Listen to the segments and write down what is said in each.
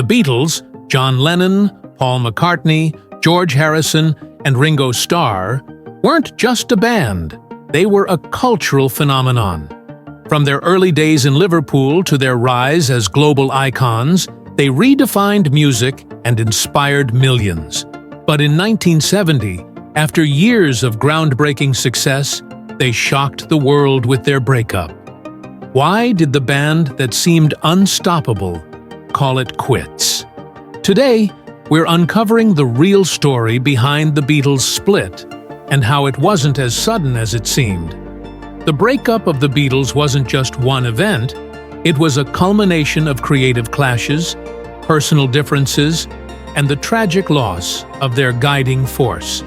Beatles, John Lennon, Paul McCartney, George Harrison, and Ringo Starr, weren't just a band. They were a cultural phenomenon. From their early days in Liverpool to their rise as global icons, they redefined music and inspired millions. But in 1970, after years of groundbreaking success, they shocked the world with their breakup. Why did the band that seemed unstoppable call it quits? Today, we're uncovering the real story behind the Beatles' split and how it wasn't as sudden as it seemed. The breakup of the Beatles wasn't just one event, it was a culmination of creative clashes, personal differences, and the tragic loss of their guiding force.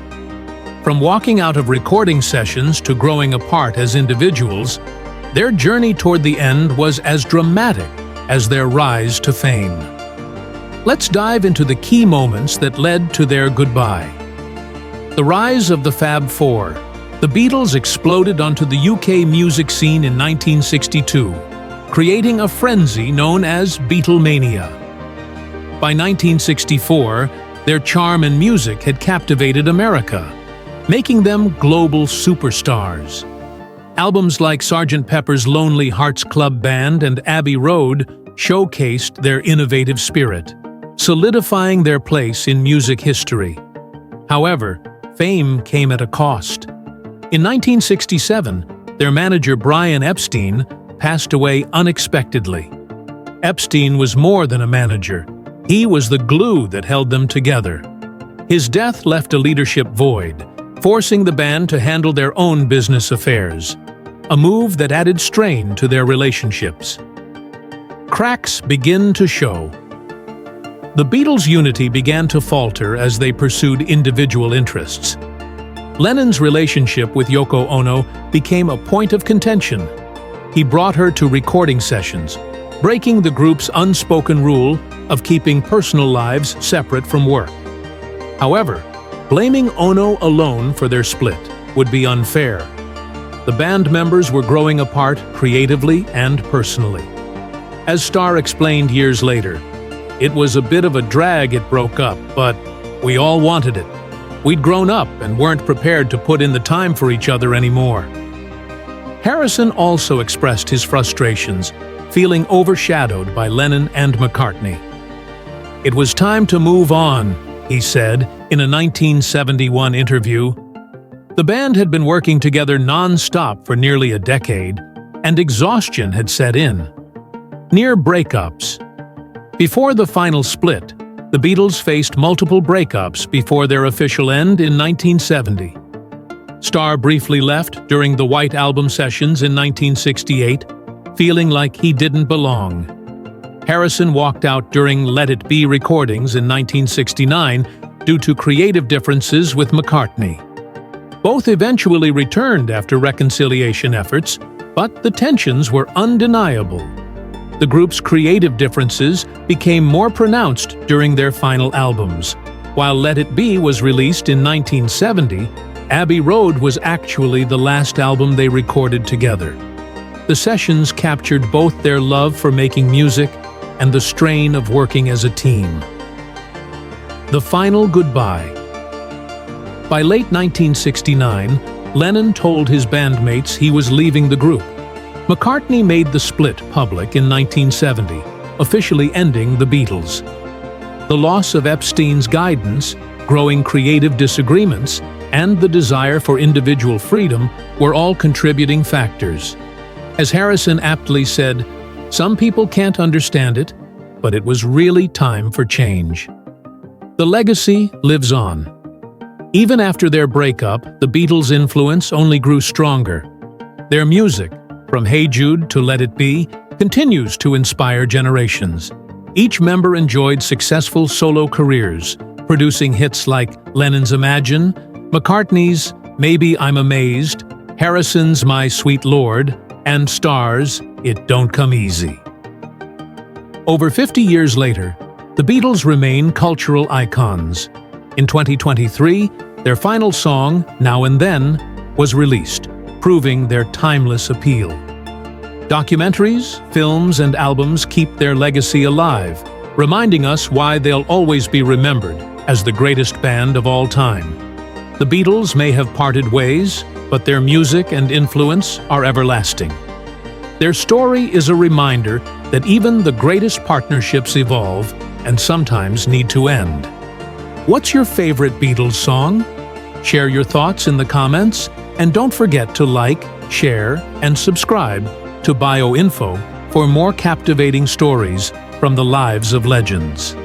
From walking out of recording sessions to growing apart as individuals, their journey toward the end was as dramatic as their rise to fame. Let's dive into the key moments that led to their goodbye. The rise of the Fab Four. The Beatles exploded onto the UK music scene in 1962, creating a frenzy known as Beatlemania. By 1964, their charm and music had captivated America, making them global superstars. Albums like Sgt. Pepper's Lonely Hearts Club Band and Abbey Road showcased their innovative spirit, solidifying their place in music history. However, fame came at a cost. In 1967, their manager Brian Epstein passed away unexpectedly. Epstein was more than a manager. He was the glue that held them together. His death left a leadership void, forcing the band to handle their own business affairs, a move that added strain to their relationships. Cracks begin to show. The Beatles' unity began to falter as they pursued individual interests. Lennon's relationship with Yoko Ono became a point of contention. He brought her to recording sessions, breaking the group's unspoken rule of keeping personal lives separate from work. However, blaming Ono alone for their split would be unfair. The band members were growing apart creatively and personally. As Starr explained years later, "It was a bit of a drag it broke up, but we all wanted it. We'd grown up and weren't prepared to put in the time for each other anymore." Harrison also expressed his frustrations, feeling overshadowed by Lennon and McCartney. "It was time to move on," he said in a 1971 interview. The band had been working together non-stop for nearly a decade, and exhaustion had set in. Near breakups. Before the final split, the Beatles faced multiple breakups before their official end in 1970. Starr briefly left during the White Album sessions in 1968, feeling like he didn't belong. Harrison walked out during Let It Be recordings in 1969 due to creative differences with McCartney. Both eventually returned after reconciliation efforts, but the tensions were undeniable. The group's creative differences became more pronounced during their final albums. While Let It Be was released in 1970, Abbey Road was actually the last album they recorded together. The sessions captured both their love for making music and the strain of working as a team. The final goodbye. By late 1969, Lennon told his bandmates he was leaving the group. McCartney made the split public in 1970, officially ending the Beatles. The loss of Epstein's guidance, growing creative disagreements, and the desire for individual freedom were all contributing factors. As Harrison aptly said, "Some people can't understand it, but it was really time for change." The legacy lives on. Even after their breakup, the Beatles' influence only grew stronger. Their music, from Hey Jude to Let It Be, continues to inspire generations. Each member enjoyed successful solo careers, producing hits like Lennon's Imagine, McCartney's Maybe I'm Amazed, Harrison's My Sweet Lord, and Starr's It Don't Come Easy. Over 50 years later, the Beatles remain cultural icons. In 2023, their final song, Now and Then, was released, proving their timeless appeal. Documentaries, films, and albums keep their legacy alive, reminding us why they'll always be remembered as the greatest band of all time. The Beatles may have parted ways, but their music and influence are everlasting. Their story is a reminder that even the greatest partnerships evolve and sometimes need to end. What's your favorite Beatles song? Share your thoughts in the comments, and don't forget to like, share, and subscribe to BioInfo for more captivating stories from the lives of legends.